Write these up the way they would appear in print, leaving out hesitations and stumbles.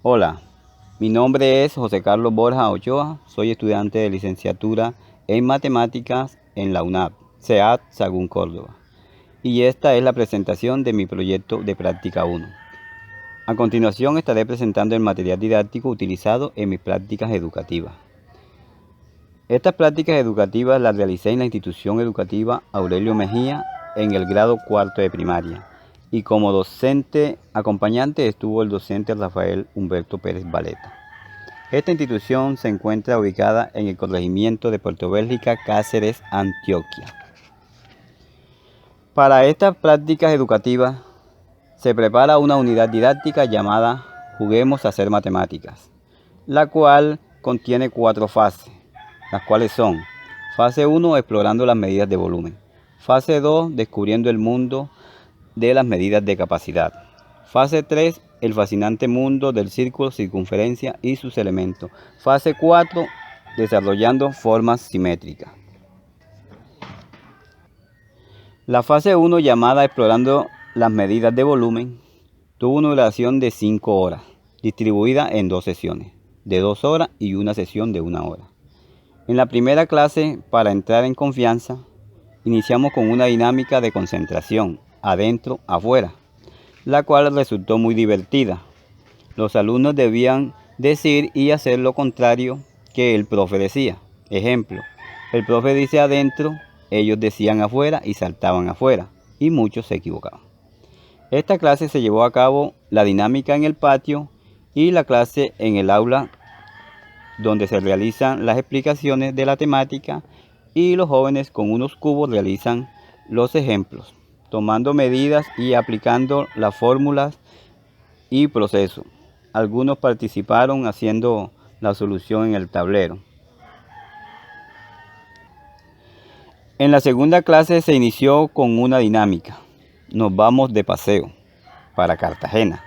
Hola, mi nombre es José Carlos Borja Ochoa, soy estudiante de licenciatura en Matemáticas en la UNAP, SEAD Sagún Córdoba, y esta es la presentación de mi proyecto de práctica 1. A continuación estaré presentando el material didáctico utilizado en mis prácticas educativas. Estas prácticas educativas las realicé en la institución educativa Aurelio Mejía en el grado cuarto de primaria, y como docente acompañante estuvo el docente Rafael Humberto Pérez Valeta. Esta institución se encuentra ubicada en el corregimiento de Puerto Bélgica, Cáceres, Antioquia. Para estas prácticas educativas se prepara una unidad didáctica llamada Juguemos a hacer matemáticas, la cual contiene 4 fases, las cuales son: fase 1, explorando las medidas de volumen; fase 2, descubriendo el mundo de las medidas de capacidad; fase 3, el fascinante mundo del círculo, circunferencia y sus elementos; fase 4, desarrollando formas simétricas. La fase 1, llamada explorando las medidas de volumen, tuvo una duración de 5 horas, distribuida en 2 sesiones, de 2 horas y una sesión de 1 hora. En la primera clase, para entrar en confianza, iniciamos con una dinámica de concentración, adentro, afuera, la cual resultó muy divertida. Los alumnos debían decir y hacer lo contrario que el profe decía. Ejemplo, el profe dice adentro, ellos decían afuera y saltaban afuera, y muchos se equivocaban. Esta clase se llevó a cabo la dinámica en el patio y la clase en el aula, donde se realizan las explicaciones de la temática, y los jóvenes con unos cubos realizan los ejemplos, tomando medidas y aplicando las fórmulas y procesos. Algunos participaron haciendo la solución en el tablero. En la segunda clase se inició con una dinámica. Nos vamos de paseo para Cartagena,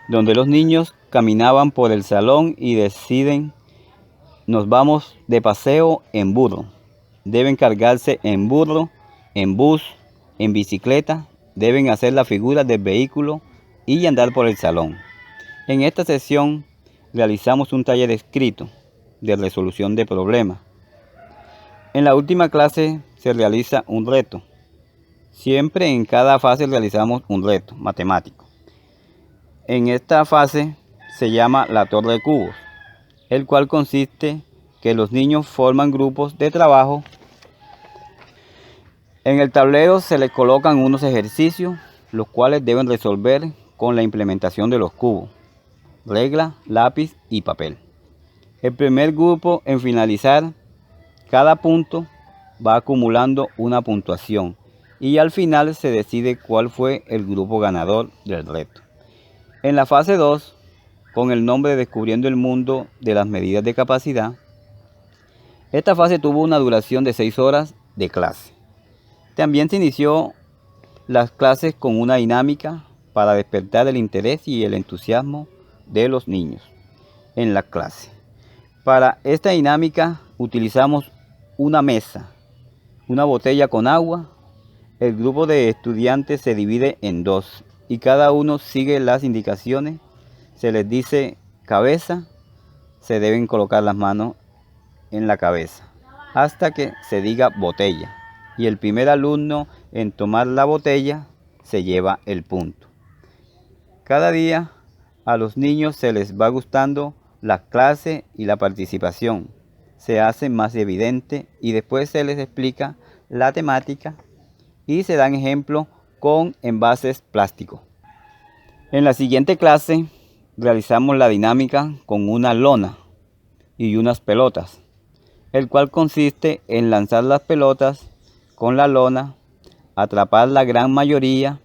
donde los niños caminaban por el salón y deciden: nos vamos de paseo en burro. Deben cargarse en burro, en bus, en bicicleta, deben hacer la figura del vehículo y andar por el salón. En esta sesión realizamos un taller escrito de resolución de problemas. En la última clase se realiza un reto. Siempre en cada fase realizamos un reto matemático. En esta fase se llama la torre de cubos, el cual consiste que los niños forman grupos de trabajo. En el tablero se les colocan unos ejercicios, los cuales deben resolver con la implementación de los cubos, regla, lápiz y papel. El primer grupo en finalizar cada punto va acumulando una puntuación, y al final se decide cuál fue el grupo ganador del reto. En la fase 2, con el nombre de Descubriendo el mundo de las medidas de capacidad, esta fase tuvo una duración de 6 horas de clase. También se inició las clases con una dinámica para despertar el interés y el entusiasmo de los niños en la clase. Para esta dinámica utilizamos una mesa, una botella con agua. El grupo de estudiantes se divide en 2 y cada uno sigue las indicaciones. Se les dice cabeza, se deben colocar las manos en la cabeza hasta que se diga botella, y el primer alumno en tomar la botella se lleva el punto. Cada día a los niños se les va gustando la clase y la participación se hace más evidente, y después se les explica la temática y se dan ejemplos con envases plásticos. En la siguiente clase realizamos la dinámica con una lona y unas pelotas, el cual consiste en lanzar las pelotas con la lona, atrapar la gran mayoría,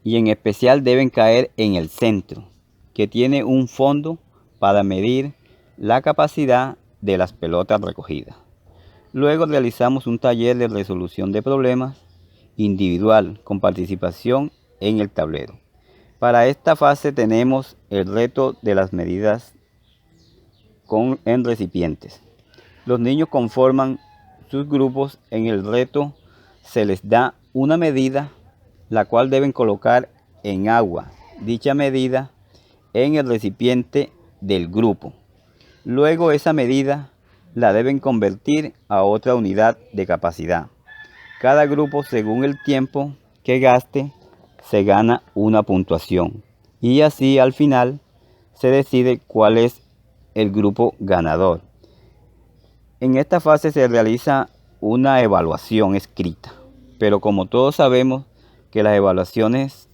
y en especial deben caer en el centro, que tiene un fondo para medir la capacidad de las pelotas recogidas. Luego realizamos un taller de resolución de problemas individual con participación en el tablero. Para esta fase tenemos el reto de las medidas en recipientes. Los niños conforman sus grupos. En el reto se les da una medida, la cual deben colocar en agua. Dicha medida en el recipiente del grupo. Luego esa medida la deben convertir a otra unidad de capacidad. Cada grupo, según el tiempo que gaste, se gana una puntuación. Y así al final se decide cuál es el grupo ganador. En esta fase se realiza una evaluación escrita, pero como todos sabemos que las evaluaciones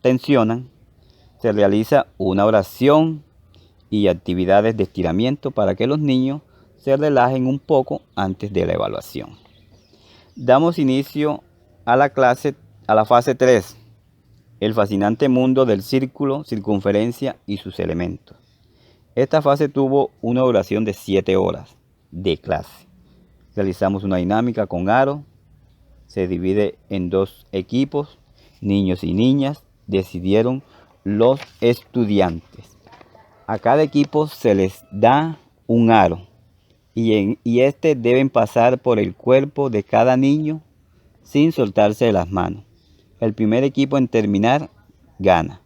tensionan, se realiza una oración y actividades de estiramiento para que los niños se relajen un poco antes de la evaluación. Damos inicio a la fase 3, el fascinante mundo del círculo, circunferencia y sus elementos. Esta fase tuvo una duración de 7 horas de clase. Realizamos una dinámica con aro, se divide en 2 equipos, niños y niñas, decidieron los estudiantes. A cada equipo se les da un aro y este deben pasar por el cuerpo de cada niño sin soltarse de las manos. El primer equipo en terminar gana.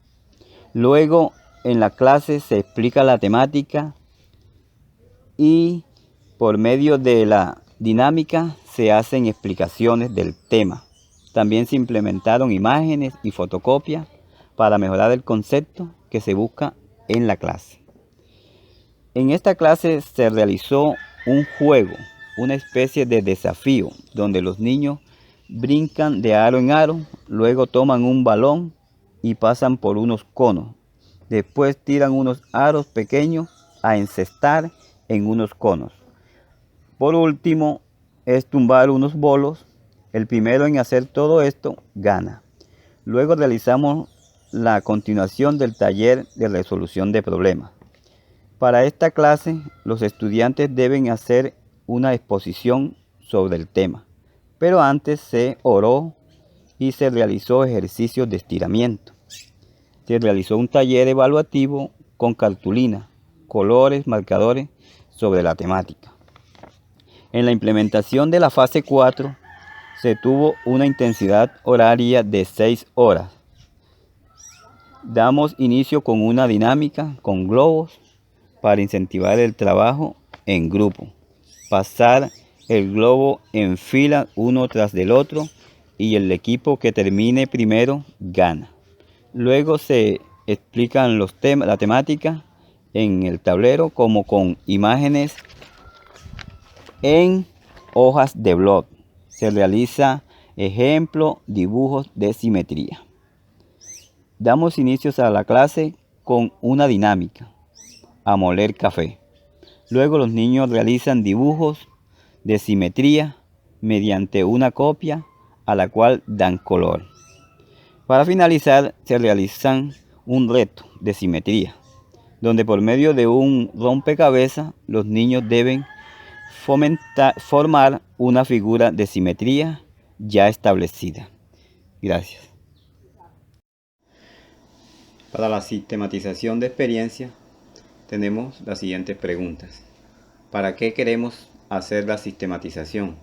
Luego en la clase se explica la temática y por medio de la dinámica se hacen explicaciones del tema. También se implementaron imágenes y fotocopias para mejorar el concepto que se busca en la clase. En esta clase se realizó un juego, una especie de desafío, donde los niños brincan de aro en aro, luego toman un balón y pasan por unos conos. Después tiran unos aros pequeños a encestar en unos conos. Por último, es tumbar unos bolos. El primero en hacer todo esto gana. Luego realizamos la continuación del taller de resolución de problemas. Para esta clase, los estudiantes deben hacer una exposición sobre el tema, pero antes se oró y se realizó ejercicios de estiramiento. Se realizó un taller evaluativo con cartulina, colores, marcadores sobre la temática. En la implementación de la fase 4 se tuvo una intensidad horaria de 6 horas. Damos inicio con una dinámica con globos para incentivar el trabajo en grupo. Pasar el globo en fila uno tras del otro y el equipo que termine primero gana. Luego se explican la temática en el tablero como con imágenes en hojas de blog. Se realiza ejemplo, dibujos de simetría. Damos inicios a la clase con una dinámica, a moler café. Luego los niños realizan dibujos de simetría mediante una copia a la cual dan color. Para finalizar se realizan un reto de simetría, donde por medio de un rompecabezas los niños deben formar una figura de simetría ya establecida. Gracias. Para la sistematización de experiencias tenemos las siguientes preguntas. ¿Para qué queremos hacer la sistematización?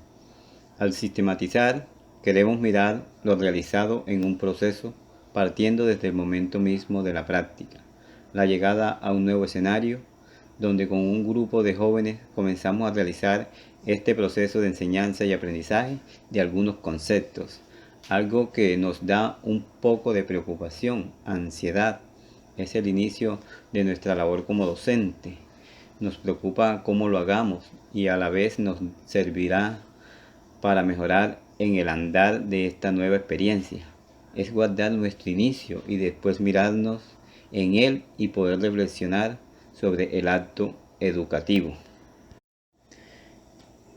Al sistematizar, queremos mirar lo realizado en un proceso partiendo desde el momento mismo de la práctica, la llegada a un nuevo escenario, donde con un grupo de jóvenes comenzamos a realizar este proceso de enseñanza y aprendizaje de algunos conceptos, algo que nos da un poco de preocupación, ansiedad. Es el inicio de nuestra labor como docente. Nos preocupa cómo lo hagamos y a la vez nos servirá para mejorar en el andar de esta nueva experiencia. Es guardar nuestro inicio y después mirarnos en él y poder reflexionar sobre el acto educativo.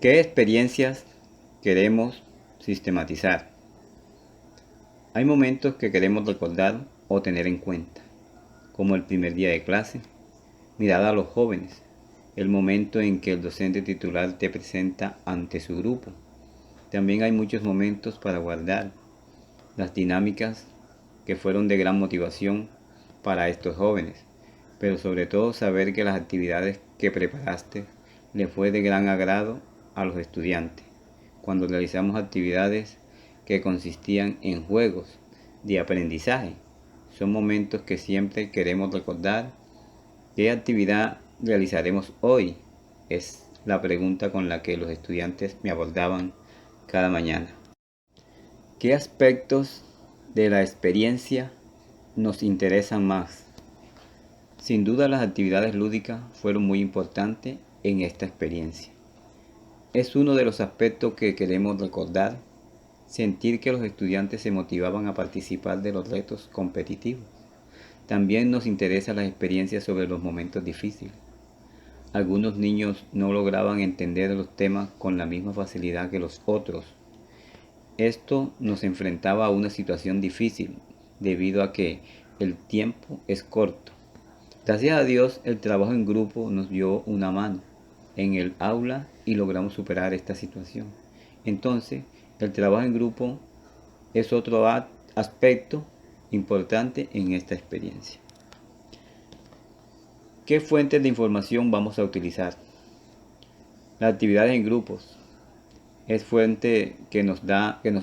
¿Qué experiencias queremos sistematizar? Hay momentos que queremos recordar o tener en cuenta, como el primer día de clase, mirar a los jóvenes, el momento en que el docente titular te presenta ante su grupo. También hay muchos momentos para guardar, las dinámicas que fueron de gran motivación para estos jóvenes, pero sobre todo saber que las actividades que preparaste le fue de gran agrado a los estudiantes. Cuando realizamos actividades que consistían en juegos de aprendizaje, Son momentos que siempre queremos recordar. ¿Qué actividad realizaremos hoy? Es la pregunta con la que los estudiantes me abordaban cada mañana. ¿Qué aspectos de la experiencia nos interesan más? Sin duda las actividades lúdicas fueron muy importantes en esta experiencia. Es uno de los aspectos que queremos recordar, sentir que los estudiantes se motivaban a participar de los retos competitivos. También nos interesan las experiencias sobre los momentos difíciles. Algunos niños no lograban entender los temas con la misma facilidad que los otros. Esto nos enfrentaba a una situación difícil debido a que el tiempo es corto. Gracias a Dios, el trabajo en grupo nos dio una mano en el aula y logramos superar esta situación. Entonces, el trabajo en grupo es otro aspecto importante en esta experiencia. ¿Qué fuentes de información vamos a utilizar? Las actividades en grupos es fuente que nos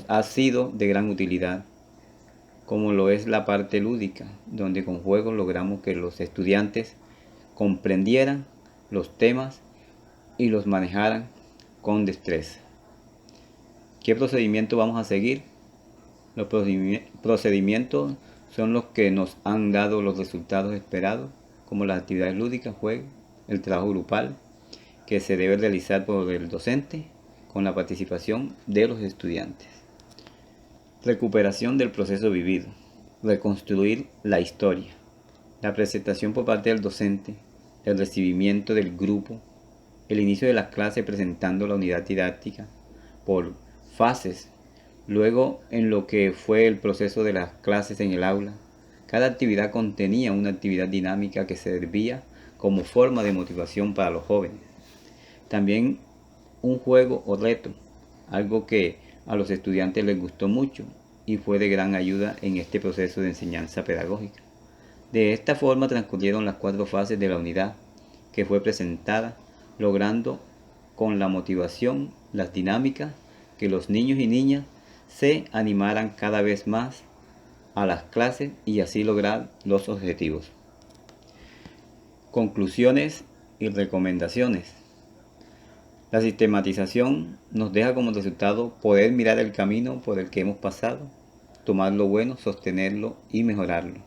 ha sido de gran utilidad, como lo es la parte lúdica, donde con juegos logramos que los estudiantes comprendieran los temas y los manejaran con destreza. ¿Qué procedimiento vamos a seguir? Los procedimientos son los que nos han dado los resultados esperados, como las actividades lúdicas, juegos, el trabajo grupal, que se debe realizar por el docente con la participación de los estudiantes. Recuperación del proceso vivido. Reconstruir la historia. La presentación por parte del docente, el recibimiento del grupo, el inicio de las clases presentando la unidad didáctica por fases, luego en lo que fue el proceso de las clases en el aula. Cada actividad contenía una actividad dinámica que servía como forma de motivación para los jóvenes. También un juego o reto, algo que a los estudiantes les gustó mucho y fue de gran ayuda en este proceso de enseñanza pedagógica. De esta forma transcurrieron las 4 fases de la unidad que fue presentada, logrando con la motivación, las dinámicas, que los niños y niñas se animaran cada vez más a las clases y así lograr los objetivos. Conclusiones y recomendaciones. La sistematización nos deja como resultado poder mirar el camino por el que hemos pasado, tomar lo bueno, sostenerlo y mejorarlo.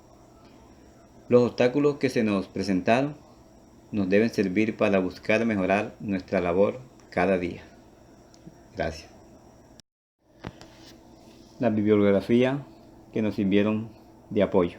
Los obstáculos que se nos presentaron nos deben servir para buscar mejorar nuestra labor cada día. Gracias. La bibliografía que nos sirvieron de apoyo.